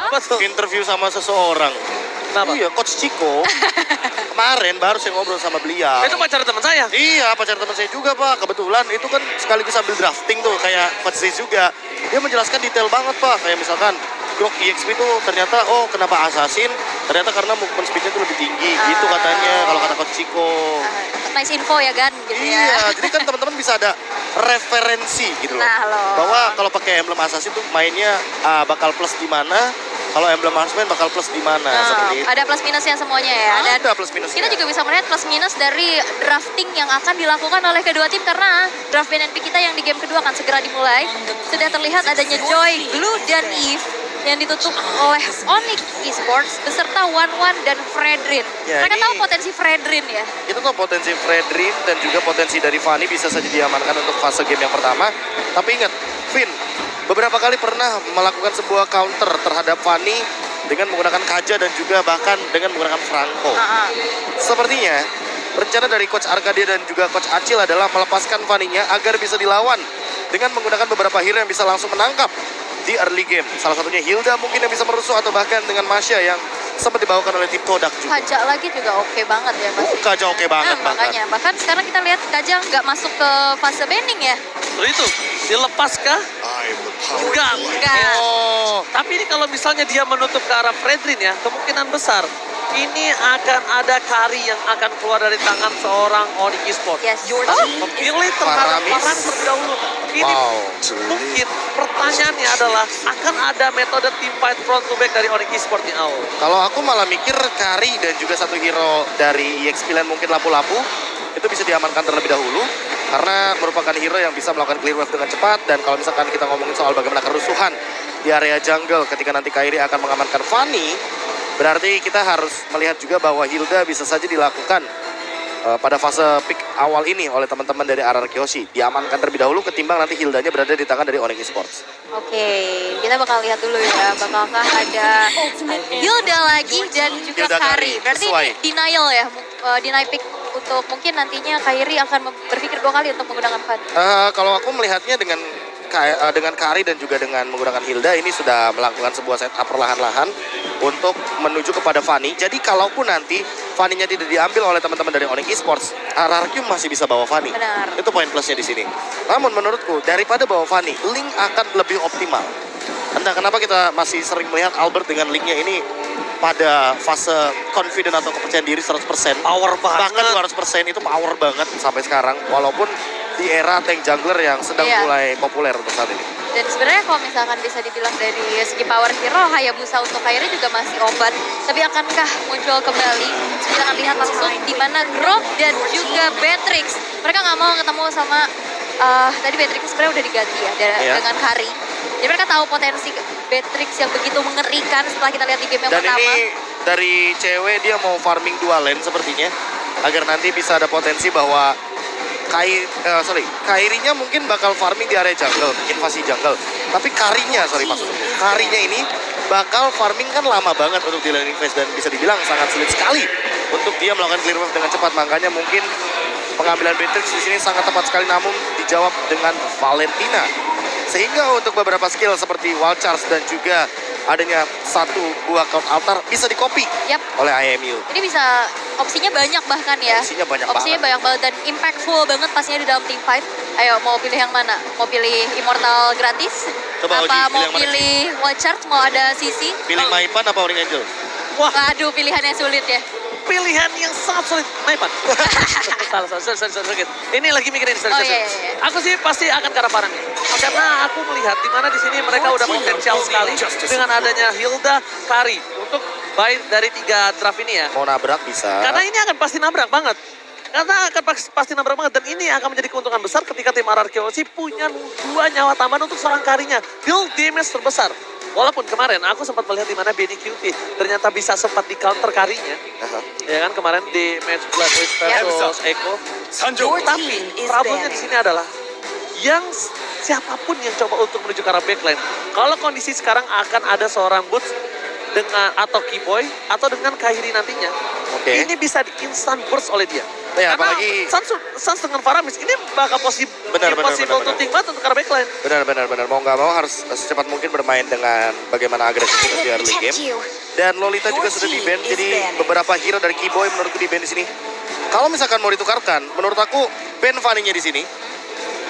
Apa tuh? Interview sama seseorang. Kenapa? Iya, Coach Chico. Kemarin baru saya ngobrol sama beliau. Itu pacar teman saya. Iya, pacar teman saya juga, Pak. Kebetulan itu kan sekaligus sambil drafting tuh, kayak Coach Riz juga. Dia menjelaskan detail banget, Pak. Kayak misalkan Glock EXP itu ternyata, oh kenapa Assassin? Ternyata karena movement speed-nya tuh lebih tinggi. Gitu katanya, kalau kata Coach Chico. Nice info ya Gan gitu ya. Iya, jadi kan teman-teman bisa ada referensi gitu loh. Nah, loh. Bahwa kalau pakai emblem Assassin tuh mainnya bakal plus di mana, kalau emblem Marksman bakal plus di mana, seperti itu. Ada plus minusnya semuanya ya. Dan Ada plus minusnya. kita juga bisa melihat plus minus dari drafting yang akan dilakukan oleh kedua tim karena draft BNP kita yang di game kedua akan segera dimulai. Sudah terlihat adanya Joy, Blue, dan Eve yang ditutup oleh Onyx Esports beserta Wan dan Fredrin. Ya, Mereka ini- tahu potensi Fredrin ya. Itu tuh potensi Fredrin dan juga potensi dari Fanny bisa saja diamankan untuk fase game yang pertama. Tapi ingat, Vin beberapa kali pernah melakukan sebuah counter terhadap Fanny dengan menggunakan Kaja dan juga bahkan dengan menggunakan Franco. Sepertinya rencana dari Coach Arcadia dan juga Coach Acil adalah melepaskan Fanny-nya agar bisa dilawan dengan menggunakan beberapa hero yang bisa langsung menangkap di early game. Salah satunya Hilda mungkin yang bisa merusuh atau bahkan dengan Masya yang sempat dibawakan oleh tim Todak juga. Kaja lagi juga oke banget ya Mas. Kaja oke banget bahkan. Makanya, bahkan sekarang kita lihat Kaja nggak masuk ke fase banning ya. Itu dilepas kah? Enggak. Enggak. Oh, Tapi ini kalau misalnya dia menutup ke arah Fredrin ya, kemungkinan besar ini akan ada kari yang akan keluar dari tangan seorang Onyx Esports. Yes. Memilih terhadap Paramis. Farhan terlebih dahulu. Ini Wow. mungkin pertanyaannya adalah akan ada metode team fight front to back dari Onyx Esports di awal. kalau aku malah mikir Kari dan juga satu hero dari EXP Land mungkin lapu-lapu itu bisa diamankan terlebih dahulu karena merupakan hero yang bisa melakukan clear wave dengan cepat. Dan kalau misalkan kita ngomongin soal bagaimana kerusuhan di area jungle ketika nanti Kairi akan mengamankan Fanny, berarti kita harus melihat juga bahwa Hilda bisa saja dilakukan pada fase pick awal ini oleh teman-teman dari RRQ Hoshi. Diamankan terlebih dahulu ketimbang nanti Hildanya berada di tangan dari Onyx Esports. Oke, kita bakal lihat dulu ya, bakalkah ada Hilda lagi dan juga Hilda Kari. Kari, Berarti sesuai. ini denial ya, deny pick untuk mungkin nantinya Kairi akan berpikir 2 kali untuk menggunakan Fan. Kalau aku melihatnya dengan Kari dan juga dengan menggunakan Hilda ini sudah melakukan sebuah setup perlahan-lahan untuk menuju kepada Fanny. Jadi kalaupun nanti Fanny-nya tidak diambil oleh teman-teman dari Onyx Esports, RRQ masih bisa bawa Fanny. Benar. Itu poin plusnya di sini. Namun menurutku daripada bawa Fanny, Link akan lebih optimal. Entah kenapa kita masih sering melihat Albert dengan Linknya ini pada fase confident atau kepercayaan diri 100%. Power Bahkan banget. 200% itu power banget sampai sekarang. Walaupun di era tank jungler yang sedang Iya. mulai populer untuk saat ini. Dan sebenarnya kalau misalkan bisa dibilang dari segi power hero, Hayabusa untuk Kairi juga masih obat. Tapi akankah muncul kembali? Kita akan lihat langsung di mana Grok dan juga Beatrix. Mereka nggak mau ketemu sama, tadi Beatrix sebenarnya udah diganti ya Iya. dengan Kari. Jadi mereka tahu potensi Beatrix yang begitu mengerikan setelah kita lihat di game yang Dan pertama. ini dari cewek dia mau farming 2 lane sepertinya. Agar nanti bisa ada potensi bahwa Kairinya mungkin bakal farming di area jungle, invasi jungle. Tapi Karinya ini bakal farming kan lama banget untuk di laning phase dan bisa dibilang sangat sulit sekali untuk dia melakukan clear wave dengan cepat. Makanya mungkin pengambilan Beatrix di sini sangat tepat sekali, namun dijawab dengan Valentina. Sehingga untuk beberapa skill seperti wall charge dan juga adanya satu buah count altar bisa di-copy Yap. oleh IMU. Ini bisa opsinya banyak bahkan ya. Opsinya banyak banyak banget dan impactful banget pastinya di dalam team fight. Ayo mau pilih yang mana? Mau pilih Immortal gratis? Coba, Oji, apa pilih mau yang mana? pilih Watchard? Mau ada Sisi? Pilih Maipan apa Ring Angel? Wah, Aduh pilihannya sulit ya. pilihan yang sangat sulit. Maipan. Sorry. Ini lagi mikirin. Sorry. Iya. Aku sih pasti akan ke arah Farhan. Karena aku melihat di mana di sini mereka udah potensial sekali dengan adanya Hilda, Kari untuk buy dari 3 draft ini ya. Mau nabrak bisa. Karena ini akan pasti nabrak banget. Karena akan pasti nabrak banget. Dan ini akan menjadi keuntungan besar ketika tim RRQ punya 2 nyawa tambahan untuk seorang Karinya. Build damage terbesar. Walaupun kemarin aku sempat melihat di mana Benny QT ternyata bisa sempat di counter Karinya. Ya kan kemarin di match Blood Witch versus Echo. Tapi problemnya di sini adalah yang siapapun yang coba untuk menuju ke arah backline. Kalau kondisi sekarang akan ada seorang Boots dengan atau Keyboy atau dengan Kairi nantinya. Oke. ini bisa di instant burst oleh dia. Ya, Karena apalagi- Sans dengan Faramis ini bakal Benar, impossible benar. to think banget untuk arah backline. Benar. Mau nggak mau harus secepat mungkin bermain dengan bagaimana agresif di early game. Dan Lolita juga sudah di-ban, jadi beberapa hero dari Keyboy menurutku di-ban di sini. Kalau misalkan mau ditukarkan, menurut aku ban Fanny-nya di sini.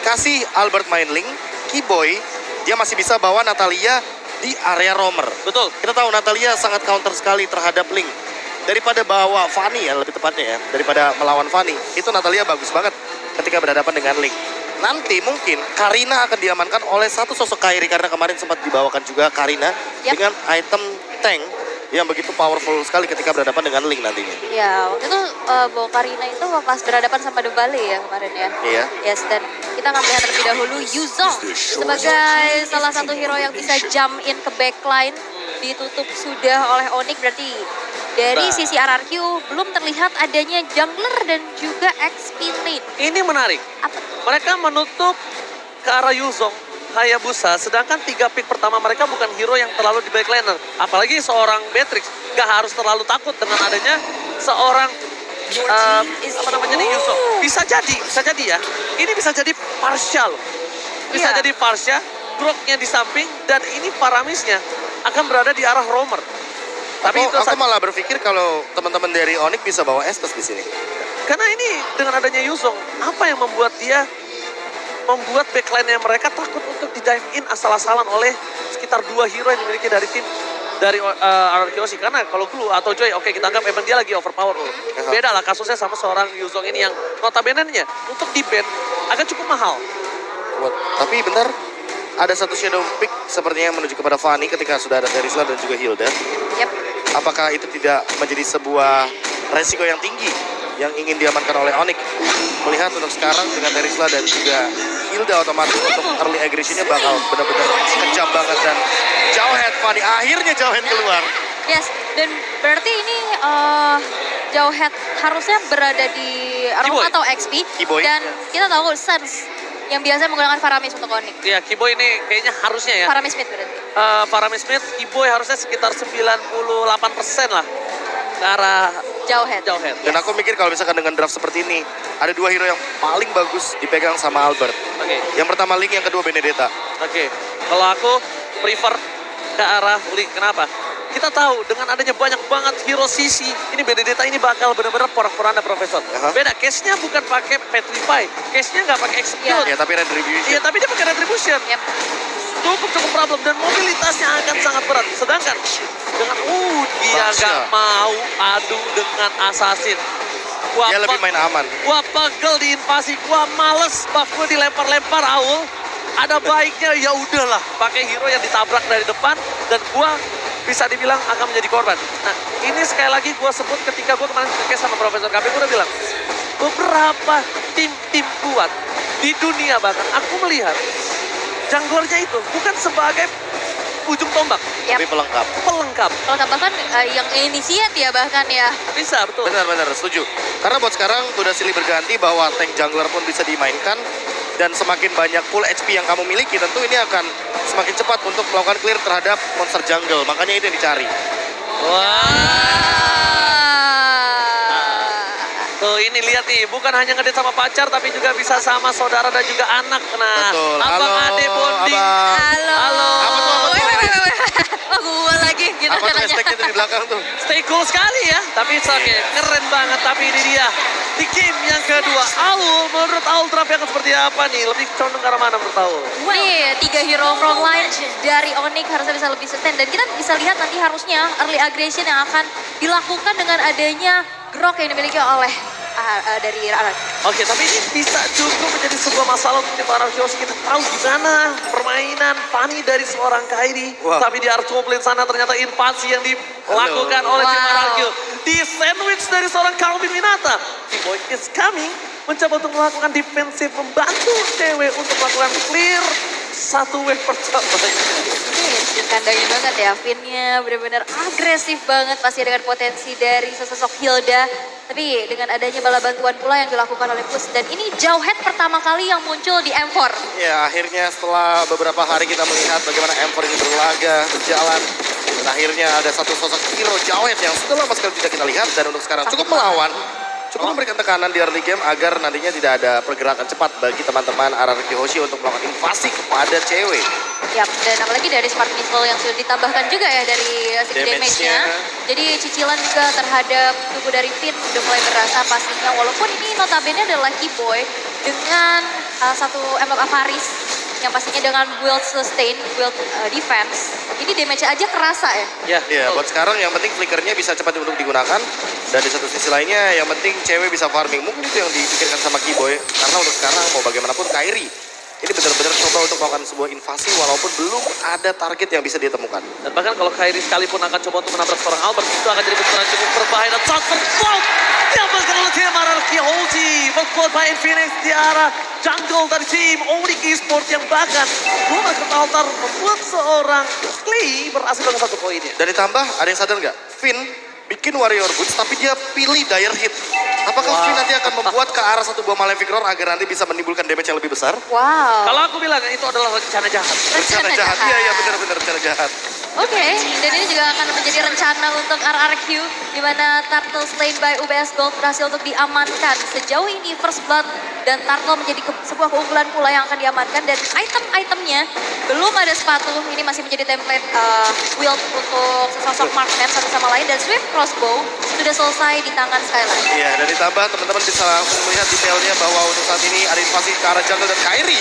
Kasih Albert main Link, Keyboy, dia masih bisa bawa Natalia di area roamer. Betul. Kita tahu Natalia sangat counter sekali terhadap Link. Daripada bawa Fanny ya, lebih tepatnya ya, daripada melawan Fanny, itu Natalia bagus banget ketika berhadapan dengan Link. Nanti mungkin Karina akan diamankan oleh satu sosok Kairi, karena kemarin sempat dibawakan juga Karina dengan item tank yang begitu powerful sekali ketika berhadapan dengan Link nantinya. Ya, waktu itu bawa Karina itu pas berhadapan sama Dembele ya kemarin ya. Iya. Yes, dan kita akan melihat terlebih dahulu Yuzong sebagai salah satu hero yang bisa jump in ke backline. Ditutup sudah oleh Onyx, berarti dari Nah. sisi RRQ belum terlihat adanya jungler dan juga XP lane. Ini menarik. Apa? Mereka menutup ke arah Yuzong, Hayabusa, sedangkan 3 pick pertama mereka bukan hero yang terlalu di backliner. Apalagi seorang Beatrix, gak harus terlalu takut dengan adanya seorang apa namanya nih Yuzong. Bisa jadi ya. Ini bisa jadi partial. Bisa Iya. jadi partial, Groknya di samping, dan ini Paramisnya akan berada di arah roamer. Tapi itu Aku malah berpikir kalau teman-teman dari Onyx bisa bawa Estus di sini. karena ini dengan adanya Yuzong, apa yang membuat backline-nya mereka takut untuk di dive in asal-asalan oleh sekitar 2 hero yang dimiliki dari tim dari RRQC. Karena kalau Glue atau Joy, oke kita anggap emang dia lagi overpower. Beda lah kasusnya sama seorang Yuzong ini yang notabene-nya untuk di-ban agak cukup mahal. Tapi bentar, ada satu shadow pick sepertinya yang menuju kepada Fanny ketika sudah ada Terisla dan juga Hilda. Yep. Apakah itu tidak menjadi sebuah resiko yang tinggi yang ingin diamankan oleh Onyx? Melihat untuk sekarang dengan Terisla dan juga Hilda, otomatis untuk early aggression-nya bakal benar-benar kejam banget. Dan Jauhead Fanny, akhirnya Jauhead keluar. Yes, dan berarti ini Jauhead harusnya berada di room Keyboy. atau XP. Keyboy. Dan kita tahu Sans yang biasa menggunakan Faramis untuk Onyx. Ya, Keyboy ini kayaknya harusnya ya. Faramis mid berarti. Faramis Smith, Keyboy harusnya sekitar 98% lah ke arah Jauhead. Jauhead. Dan aku mikir kalau misalkan dengan draft seperti ini, ada 2 hero yang paling bagus dipegang sama Albert. Oke. Yang pertama Link, yang kedua Benedetta. Oke, kalau aku prefer ke arah Link. Kenapa? Kita tahu dengan adanya banyak banget hero sisi, ini Benedetta ini bakal benar-benar porak-poranda Profesor. Aha. Beda, case-nya bukan pakai Petrify, case-nya nggak pakai Execute. Ya, tapi Retribution. Iya, tapi dia pakai Retribution. Yep. Cukup problem dan mobilitasnya akan sangat berat. Sedangkan dengan dia Basya. nggak mau adu dengan Assassin. Dia lebih main aman. Gua pegel di invasi, gua males buff gua dilempar-lempar Aul. Ada baiknya ya udahlah pakai hero yang ditabrak dari depan dan gua bisa dibilang akan menjadi korban. Nah, ini sekali lagi gua sebut ketika gua kemarin podcast sama Profesor KP, gua udah bilang beberapa tim-tim kuat di dunia bahkan aku melihat junglernya itu bukan sebagai ujung tombak, Yep. Tapi pelengkap. pelengkap. Kalau bahkan yang initiate ya bahkan ya. Bisa, betul. Benar-benar setuju. Karena buat sekarang udah silih berganti bahwa tank jungler pun bisa dimainkan. Dan semakin banyak full HP yang kamu miliki, tentu ini akan semakin cepat untuk melakukan clear terhadap monster jungle. Makanya itu yang dicari. Tuh ini lihat nih, bukan hanya ngedate sama pacar tapi juga bisa sama saudara dan juga anak. Nah, Betul. abang Halo, ade bonding. abang. Halo. Halo. Apa tuh, apa tuh? Oh, gua lagi gitu Apa tuh caranya. hashtagnya tuh di belakang tuh? Stay cool sekali ya, tapi it's okay. Keren banget, tapi ini dia. Di game yang kedua, Aul, menurut Aul draft yang seperti apa nih? Lebih condong ke arah mana menurut Aul? Nih, 3 hero frontline dari Onyx harusnya bisa lebih sustain. Dan kita bisa lihat nanti harusnya early aggression yang akan dilakukan dengan adanya Grok yang dimiliki oleh dari RRQ. Oke, tapi ini bisa cukup menjadi sebuah masalah untuk tim RRQ. Kita tahu gimana permainan Fanny dari seorang Kairi. Wah. Tapi di Arthur Lane sana ternyata invasi yang dilakukan oleh tim Wow. RRQ. Di sandwich dari seorang Calvin Winata. Keyboy is coming. Mencoba untuk melakukan defensif, membantu cewek untuk melakukan clear satu wave pertama. Kandangin banget ya, Finnya benar-benar agresif banget pasti dengan potensi dari sosok Hilda. Tapi dengan adanya bala bantuan pula yang dilakukan oleh Push. Dan ini Jauhead pertama kali yang muncul di M4. Ya, akhirnya setelah beberapa hari kita melihat bagaimana M4 ini berlaga, berjalan. Dan akhirnya ada satu sosok hero Jawet yang sudah lama sekali tidak kita lihat. Dan untuk sekarang cukup melawan, cukup memberikan tekanan di early game agar nantinya tidak ada pergerakan cepat bagi teman-teman RRQ Hoshi untuk melakukan invasi kepada cewek. Yap, dan apalagi dari Smart Missile yang sudah ditambahkan juga ya dari segi Damage-nya. damage-nya. Jadi cicilan juga terhadap tubuh dari Finn udah mulai berasa pastinya. Walaupun ini notabene adalah Keyboy dengan satu Emerald Avaris yang pastinya dengan build sustain, build defense. Ini damage-nya aja kerasa ya. Ya, Ya, betul. buat sekarang yang penting flickernya bisa cepat untuk digunakan. Dan di satu sisi lainnya yang penting cewek bisa farming. Mungkin itu yang dipikirkan sama Keyboy. Karena untuk sekarang mau bagaimanapun Kairi ini benar-benar coba untuk melakukan sebuah invasi walaupun belum ada target yang bisa ditemukan. Dan bahkan kalau Kairi sekalipun akan coba untuk menabrak seorang Albert, itu akan jadi benturan cukup berbahaya. Dan transfer fault diambilkan oleh tim RRQ Hoshi. First by Infinix di arah jungle dari tim Onyx Esports yang bahkan belum masuk altar membuat seorang Clay berhasil dengan 1 poinnya. Dan ditambah ada yang sadar nggak? Finn bikin Warrior Boots tapi dia pilih Dire Hit. Apakah Wah. Finn nanti akan membuat ke arah satu buah Malefic Roar agar nanti bisa menimbulkan damage yang lebih besar? Wow. Kalau aku bilang itu adalah rencana jahat. Rencana jahat. Iya, benar-benar rencana jahat. Oke, dan ini juga akan menjadi rencana untuk RRQ di mana Turtle slain by UBS Gold berhasil untuk diamankan. Sejauh ini First Blood dan Turtle menjadi sebuah keunggulan pula yang akan diamankan dan item-itemnya belum ada sepatu. Ini masih menjadi template wield untuk sesosok marksman satu sama lain dan Swift Crossbow sudah selesai di tangan Skyline. Iya, dan ditambah teman-teman bisa langsung melihat detailnya bahwa untuk saat ini ada invasi ke arah jungle dan Kairi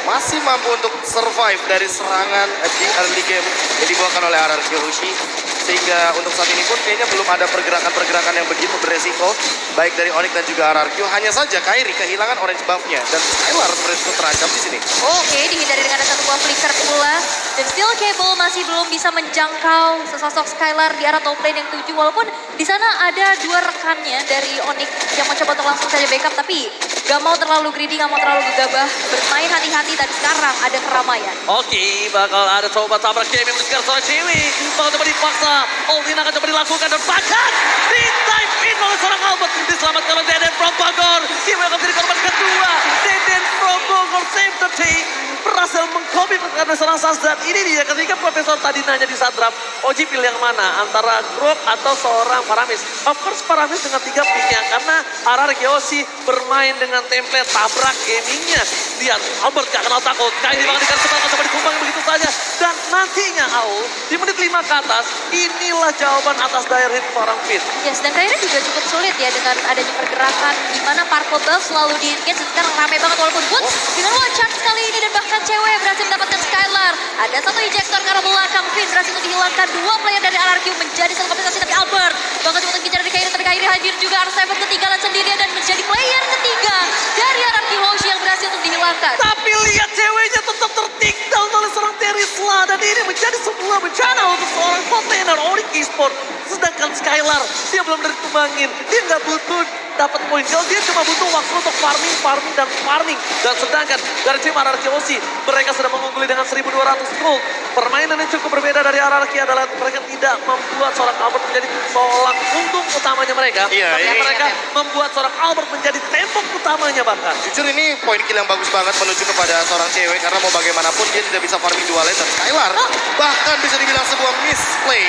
masih mampu untuk survive dari serangan di early game yang dibawakan oleh RRQ Hoshi. Sehingga untuk saat ini pun kayaknya belum ada pergerakan-pergerakan yang begitu beresiko baik dari Onyx dan juga RRQ. Hanya saja Kairi kehilangan orange buff-nya dan Skylar sebenarnya cukup terancam di sini. Oke, dihindari dengan ada satu buah flicker pula. Dan Steel Cable masih belum bisa menjangkau sesosok Skylar di arah top lane yang 7. Walaupun di sana ada 2 rekannya dari Onyx yang mencoba untuk langsung saja backup. Tapi gak mau terlalu greedy, gak mau terlalu gegabah. Bermain hati-hati dan sekarang ada keramaian. Oke, bakal ada coba tabrak game yang mengejar seorang cewek. Bakal coba dipaksa. All-in akan coba dilakukan dan bahkan di-dive in oleh seorang Albert. Diselamatkan oleh Deden from Bogor. Cewek akan menjadi korban kedua. Deden from Bogor save the day. Berhasil mengkopi karena seorang Sasdan. Ini dia ketika Profesor tadi nanya di saat draft. Oji pilih yang mana? Antara Grok atau seorang Paramis? Of course Paramis dengan 3 picknya. Karena RRQ Hoshi bermain dengan template tabrak gamingnya. Lihat, Albert gak kenal takut. Kairi bakal dikasih sebelah, coba dikumpang begitu saja. Dan nantinya Aul, di menit 5 ke atas, inilah jawaban atas dire hit seorang Finn. Yes, dan Kairi juga cukup sulit ya dengan adanya pergerakan di mana Purple Buff selalu di-engage. Sekarang rame banget walaupun Boots dengan one charge kali ini dan bahkan cewek berhasil mendapatkan Skylar. Ada satu ejector ke arah belakang. Finn berhasil untuk dihilangkan 2 player dari RRQ menjadi satu kompensasi tapi Albert bahkan cuma untuk bicara di Kairi, tapi Kairi hadir juga R7 ketinggalan sendirian dan menjadi player ketiga dari RRQ Hoshi yang berhasil untuk dihilangkan. Tapi lihat ceweknya tetap tertinggal oleh seorang Terisla. Dan ini menjadi sebuah bencana untuk seorang kontainer Onyx Esports. Sedangkan Skylar, dia belum ditumbangin. Dia nggak butuh dapat poin kill, dia cuma butuh waktu untuk farming. Dan sedangkan dari tim RRQ Hoshi, mereka sudah mengungguli dengan 1.200 gold. Permainan yang cukup berbeda dari RRQ adalah mereka tidak membuat seorang Albert menjadi tolak punggung utamanya mereka. Iya, tapi iya. mereka membuat seorang Albert menjadi tembok utamanya bahkan. Jujur ini poin kill yang bagus banget menuju kepada seorang cewek karena mau bagaimanapun dia tidak bisa farming 2 lane dan Skylar bahkan bisa dibilang sebuah misplay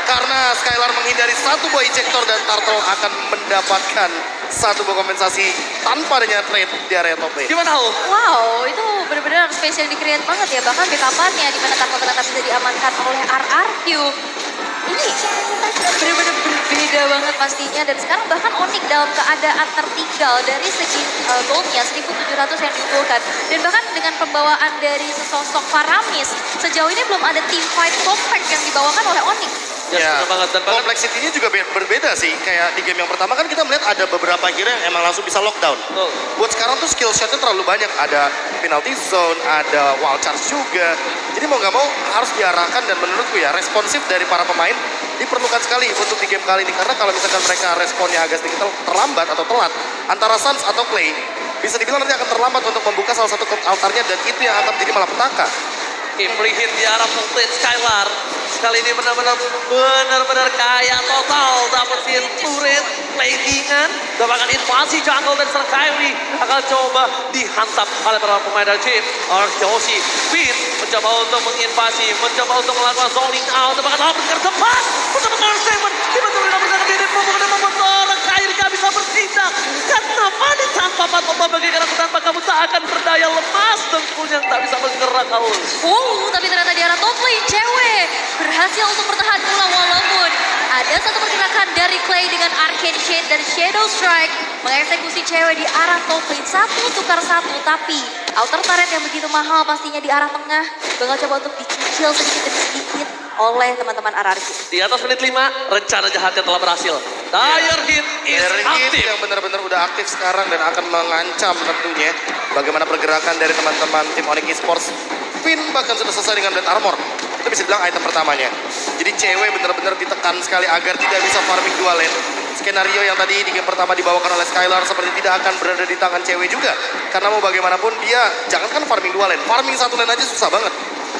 karena Skylar menghindari satu buah ejector dan Turtle akan mendapatkan satu buah kompensasi tanpa adanya trade di area top lane. Gimana Aul? Wow, itu benar-benar space yang di-create banget ya. Bahkan backup-nya di mana Turtle ternyata bisa diamankan oleh RRQ. Ini benar-benar berbeda banget pastinya. Dan sekarang bahkan Onyx dalam keadaan tertinggal dari segi goldnya 1.700 yang dikumpulkan. Dan bahkan dengan pembawaan dari sesosok Paramis, sejauh ini belum ada team fight compact yang dibawakan oleh Onyx. Ya, benar banget. Dan bahkan Complexity-nya juga berbeda sih. Kayak di game yang pertama kan kita melihat ada beberapa hero yang emang langsung bisa lockdown. betul. Buat sekarang tuh skill shotnya terlalu banyak. Ada penalty zone, ada wild charge juga. Jadi mau nggak mau harus diarahkan dan menurutku ya responsif dari para pemain diperlukan sekali untuk di game kali ini. Karena kalau misalkan mereka responnya agak sedikit terlambat atau telat, antara Suns atau Clay bisa dibilang nanti akan terlambat untuk membuka salah satu altarnya dan itu yang akan menjadi malapetaka Oke, free hit di arah Fulton Skylar. Kali ini benar-benar kaya total. Dapetin turret, platingan, dapatkan invasi jungle dan serang Kyrie. Akan coba dihantam oleh para pemain dari tim Arkeosi. Finn mencoba untuk menginvasi, mencoba untuk melakukan zoning out. Dapatkan Albert dengan tepat. Untuk melakukan statement. Dibantu oleh Albert dengan Dede Popo. Dan membuat seorang Kyrie gak bisa bertindak. Karena Fanny tanpa Patoba bagaikan aku tanpa kamu tak akan berdaya lemas. Dengkulnya tak bisa bergerak Kaul. Tapi ternyata di arah top lane cewek berhasil untuk bertahan pula walaupun ada satu pergerakan dari Clay dengan Arcane Shade dan Shadow Strike mengeksekusi cewek di arah top lane 1 tukar 1, tapi outer turret yang begitu mahal pastinya di arah tengah bakal coba untuk dicicil sedikit demi sedikit oleh teman-teman RRQ. Di atas menit 5, rencana jahatnya telah berhasil. Dire Hit is Dire Hit aktif. yang benar-benar udah aktif sekarang dan akan mengancam tentunya bagaimana pergerakan dari teman-teman tim Onyx Esports. Finn bahkan sudah selesai dengan Blade Armor. Itu bisa dibilang item pertamanya. Jadi cewek benar-benar ditekan sekali agar tidak bisa farming dua lane. Skenario yang tadi di game pertama dibawakan oleh Skylar seperti tidak akan berada di tangan cewek juga. Karena mau bagaimanapun dia jangankan farming dua lane, farming satu lane aja susah banget.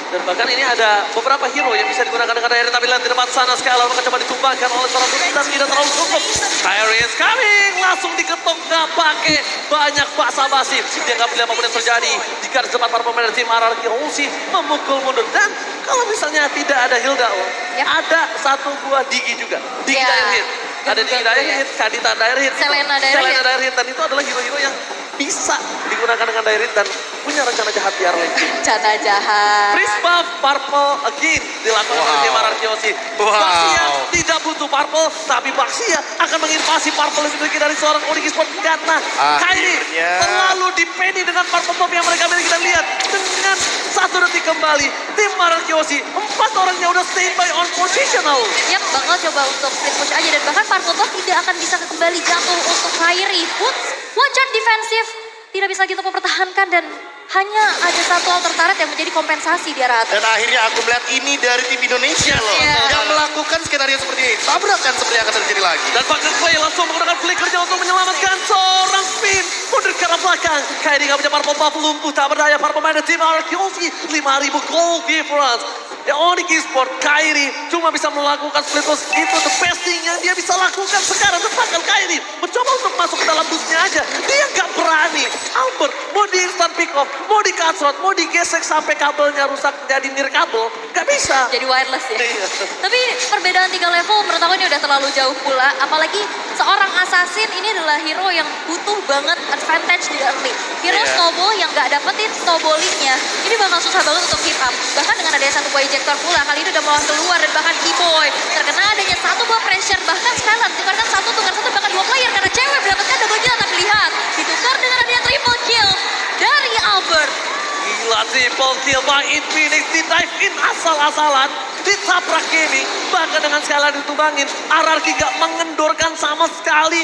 Dan bahkan ini ada beberapa hero yang bisa digunakan dengan Dire, tapi lihat di depan sana Skylar akan coba ditumbangkan oleh seorang Finn dan tidak terlalu cukup. Kyrie is coming, langsung diketok nggak pakai banyak basa-basi. Dia nggak melihat apapun yang terjadi. Jika di depan para pemain dari tim RRQ Hoshi memukul mundur dan kalau misalnya tidak ada Hilda, ada satu buah Digi juga. Digi Ya. Dire Hit. Ada Digi Dire Hit, Kadita Dire Hit. Selena Dire Hit. Dan itu adalah hero-hero yang bisa digunakan dengan Dire Hit dan punya rencana jahat di early game. Rencana jahat. Freeze buff purple again dilakukan oleh tim RRQ. Wow. Baxia tidak butuh purple, tapi Baxia akan menginvasi purple yang dimiliki dari seorang Onyx Esports karena Kyrie Akhirnya. terlalu depending dengan purple buff yang mereka miliki. Dan lihat dengan 1 detik kembali tim RRQ 4 orangnya udah standby on positional. Yap, bakal coba untuk split push aja dan bahkan Purple Buff tidak akan bisa kembali jatuh untuk Kyrie. Put one shot defensif tidak bisa gitu mempertahankan dan hanya ada satu outer turret yang menjadi kompensasi di arah atas. Dan akhirnya aku melihat ini dari tim Indonesia loh. Iya. Yang melakukan skenario seperti ini. Tabrakan seperti yang akan terjadi lagi. Dan bahkan Clay langsung menggunakan flickernya untuk menyelamatkan seorang Finn. Mundur ke arah belakang. Kyrie gak punya purple buff, lumpuh tak berdaya. Para pemain dari tim RRQ 5.000 gold difference. Ya Onyx Esports, Kyrie cuma bisa melakukan split push. Itu the best thing yang dia bisa lakukan sekarang. Bahkan Kyrie mencoba untuk masuk ke dalam busnya aja. Dia gak berani. Albert mau di instant pick off, mau di cut shot, mau digesek sampai kabelnya rusak jadi nirkabel. Gak bisa. Jadi wireless ya. Iya. Tapi perbedaan 3 level menurut aku ini udah terlalu jauh pula. Apalagi seorang assassin ini adalah hero yang butuh banget advantage di early. Hero Iya. snowball yang gak dapetin snowballingnya, ini bakal susah banget untuk keep up. Bahkan dengan adanya satu buah ejector pula, kali ini udah mau keluar dan bahkan Keyboy terkena adanya satu buah pressure. Bahkan Skylar tukarkan 1 tukar 1 bahkan 2 player karena cewek mendapatkan double kill. Tapi lihat, ditukar dengan adanya triple kill dari Albert. Gila triple kill by Infinix, di dive in asal-asalan, ditabrak gaming, bahkan dengan Skylar ditumbangin, RRQ gak mengendorkan sama sekali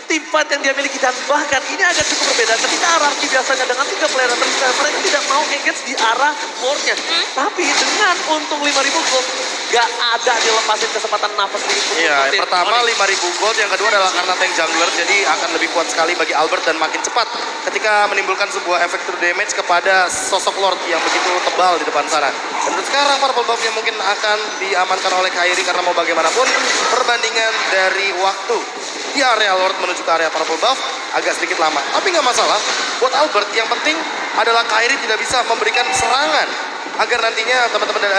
tim fight yang dia miliki. Dan bahkan ini agak cukup berbeda ketika RRQ biasanya dengan 3 player terus mereka tidak mau engage di arah boardnya. Tapi dengan untung 5.000 gold, gak ada dilepasin kesempatan nafas sedikit. Iya, yang pertama 5.000 gold, yang kedua adalah karena tank jungler, jadi akan lebih kuat sekali bagi Albert dan makin cepat ketika menimbulkan sebuah efek true damage kepada sosok Lord yang begitu tebal di depan sana. Dan untuk sekarang purple buff yang mungkin akan diamankan oleh Kyrie karena mau bagaimanapun perbandingan dari waktu di area Lord menuju ke area purple buff agak sedikit lama. Tapi nggak masalah, buat Albert yang penting adalah Kyrie tidak bisa memberikan serangan agar nantinya teman-teman dari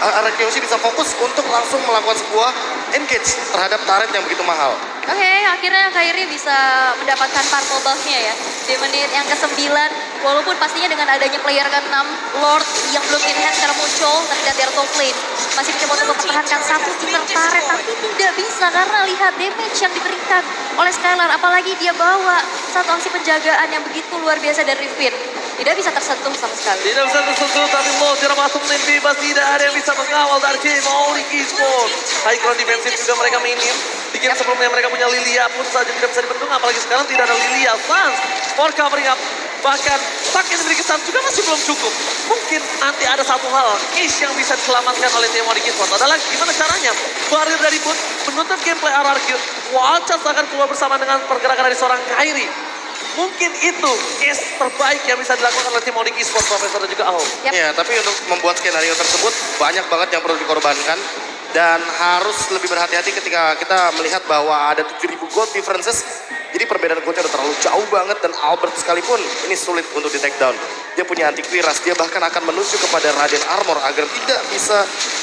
RRQ bisa fokus untuk langsung melakukan sebuah engage terhadap turret yang begitu mahal. Oke, akhirnya Kyrie bisa mendapatkan purple buff-nya ya di menit yang ke-9. Walaupun pastinya dengan adanya player ke-6, Lord yang belum in-hand secara muncul, terlihat di top lane masih mencoba untuk mempertahankan satu inner turret, tapi tidak bisa karena lihat damage yang diberikan oleh Skylar. Apalagi dia bawa satu aksi penjagaan yang begitu luar biasa dari Finn. Tidak bisa tersentuh sama sekali. Tidak bisa tersentuh, tapi mau tidak masuk lane bebas, tidak ada yang bisa mengawal dari tim Onyx Esports. High ground defensif juga mereka minim. Di game sebelumnya mereka punya Lilia pun saja tidak bisa dibendung, apalagi sekarang tidak ada Lilia. Sans for covering up. Bahkan tak yang diberi kesan juga masih belum cukup. Mungkin nanti ada satu hal, Ace yang bisa diselamatkan oleh tim Onyx Esports adalah gimana caranya Barir dari Boot menutup gameplay RRQ. Wildcats akan keluar bersama dengan pergerakan dari seorang Kyrie. Mungkin itu is terbaik yang bisa dilakukan oleh tim Onyx Esports, Profesor dan juga Aho. Yap. Ya, tapi untuk membuat skenario tersebut banyak banget yang perlu dikorbankan dan harus lebih berhati-hati ketika kita melihat bahwa ada 7.000 gold differences. Jadi perbedaan goldnya udah terlalu jauh banget dan Albert sekalipun ini sulit untuk di take down. Dia punya anti kuiras, dia bahkan akan menuju kepada Radiant Armor agar tidak bisa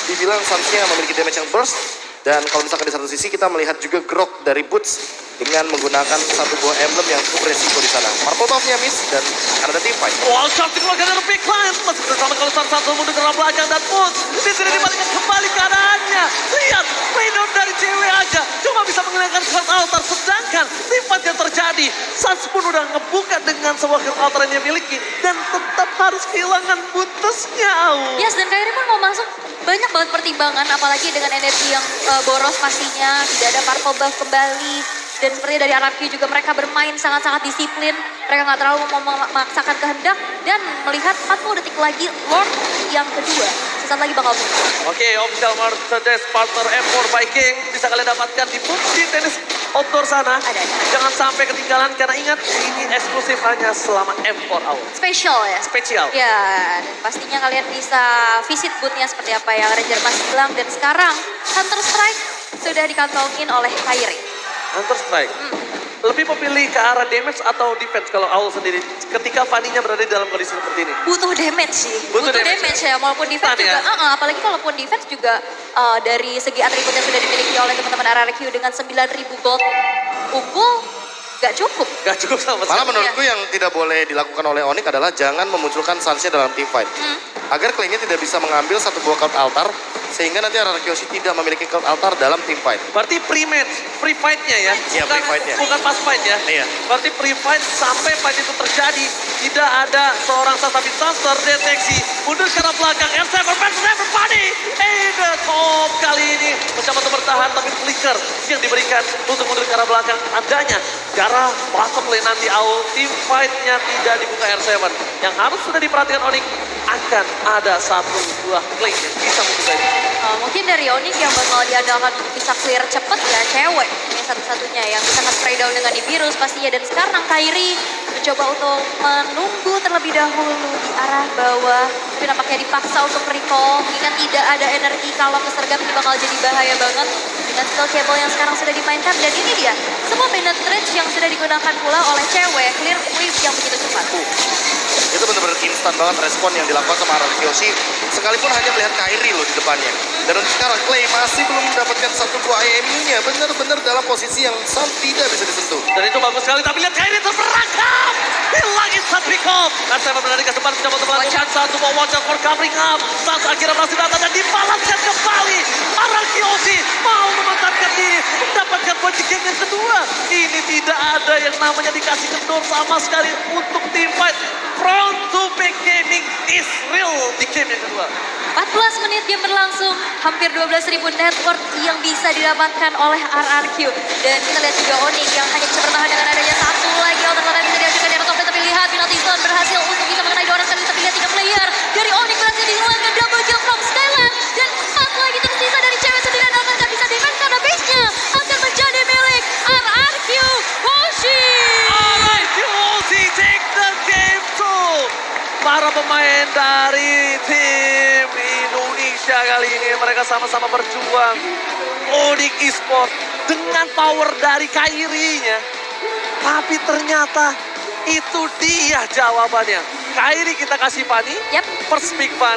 dibilang Suns-nya memiliki damage yang burst. Dan kalau misalkan di satu sisi kita melihat juga Grok dari Boots dengan menggunakan satu buah emblem yang cukup resiko di sana. Marco Top-nya miss dan akan ada team fight. Wall shot dikeluarkan dari big line. Masih bersama kalau satu mundur ke arah belakang dan Boots. Di sini dibalikan kembali keadaannya. Lihat, rebound dari cewek aja. Cuma bisa menghilangkan Heart Altar. Sedangkan sifat yang terjadi. Suns pun udah ngebuka dengan sebuah Heart Altar yang dia miliki. Dan tetap harus kehilangan Bootsnya. Yes, dan Kyrie pun mau masuk banyak banget pertimbangan, apalagi dengan energi yang boros pastinya, tidak ada purple buff kembali. Dan seperti dari RRQ juga mereka bermain sangat-sangat disiplin. Mereka nggak terlalu mau memaksakan kehendak. Dan melihat 40 detik lagi Lord yang kedua. Sesaat lagi bakal muncul. Oke, official Mercedes partner M4 Viking bisa kalian dapatkan di booth di tenis outdoor sana. Ada. Jangan sampai ketinggalan karena ingat ini eksklusif hanya selama M4 hour. Spesial ya? Spesial. Ya, dan pastinya kalian bisa visit boothnya seperti apa yang Ranger Mas bilang. Dan sekarang Counter Strike sudah dikantongin oleh Kyrie. Counter Strike. Lebih memilih ke arah damage atau defense kalau Aul sendiri ketika Fanny-nya berada di dalam kondisi seperti ini? Butuh damage sih. Butuh damage ya, walaupun defense Fanny juga. ya? Apalagi kalaupun defense juga dari segi atribut yang sudah dimiliki oleh teman-teman RRQ dengan 9.000 gold unggul, gak cukup. Gak cukup sama Malah sekali. menurutku yang tidak boleh dilakukan oleh Onyx adalah jangan memunculkan Suns-nya dalam team fight. Agar Clay-nya tidak bisa mengambil satu buah cloud altar sehingga nanti RRQ tidak memiliki cloud altar dalam team fight. Berarti pre-match, pre-fight-nya ya? Iya, Bukan- pre-fight-nya. Bukan pas fight ya? Iya. Berarti pre-fight sampai fight itu terjadi. Tidak ada seorang Sasabi Suns terdeteksi. Mundur ke arah belakang, R7 versus everybody. The top kali ini mencoba untuk bertahan tapi flicker yang diberikan untuk mundur ke arah belakang. Tandanya darah bottom lane nanti Aul team fight-nya tidak dibuka R7. Yang harus sudah diperhatikan Onyx akan ada satu buah claim yang bisa membuka itu. Mungkin dari Onyx yang bakal diandalkan untuk bisa clear cepet ya cewek. Ini satu-satunya yang bisa nge-spray down dengan Ibirus pastinya. Dan sekarang Kyrie mencoba untuk menunggu terlebih dahulu di arah bawah. Tapi nampaknya dipaksa untuk recall. Mengingat tidak ada energi kalau kesergap ini bakal jadi bahaya banget. Dengan skill cable yang sekarang sudah dimainkan. Dan ini dia, semua penetrate yang sudah digunakan pula oleh cewek. Clear wave yang begitu cepat. Itu benar-benar instan banget respon yang dilakukan sama RRQ sekalipun hanya melihat Kyrie loh di depannya. Dan untuk sekarang Clay masih belum mendapatkan satu buah IMU-nya, benar-benar dalam posisi yang Suns tidak bisa disentuh. Dan itu bagus sekali, tapi lihat Kyrie terperangkap. Hilang instant pick up. Dan saya berada di depan mencoba untuk melakukan satu ball watch out for covering up. Saat akhirnya berhasil datang dan dibalaskan kembali. Arakiosi mau memantapkan diri, mendapatkan point game yang kedua. Ini tidak ada yang namanya dikasih kendor sama sekali untuk team fight. Front to back gaming is real di game yang kedua. 14 menit game berlangsung, hampir 12.000 network yang bisa didapatkan oleh RRQ. Dan kita lihat juga Onyx yang hanya bisa bertahan dengan adanya satu lagi alternatif bisa diajukan di top lane. Tapi lihat penalty zone berhasil untuk bisa mengenai 2 orang sekali. Tapi lihat 3 player dari Onyx berhasil dikeluarkan double kill from Skyland. Dan 4 lagi tersisa dari cewek sendiri dan akan bisa defense karena base-nya akan menjadi milik RRQ Hoshi. Alright, Hoshi take the game too. Para pemain dari tim Indonesia kali ini mereka sama-sama berjuang. Onyx Esports dengan power dari Kyrie-nya. Tapi ternyata itu dia jawabannya. Kyrie kita kasih Fanny, Yap. first pick Fanny.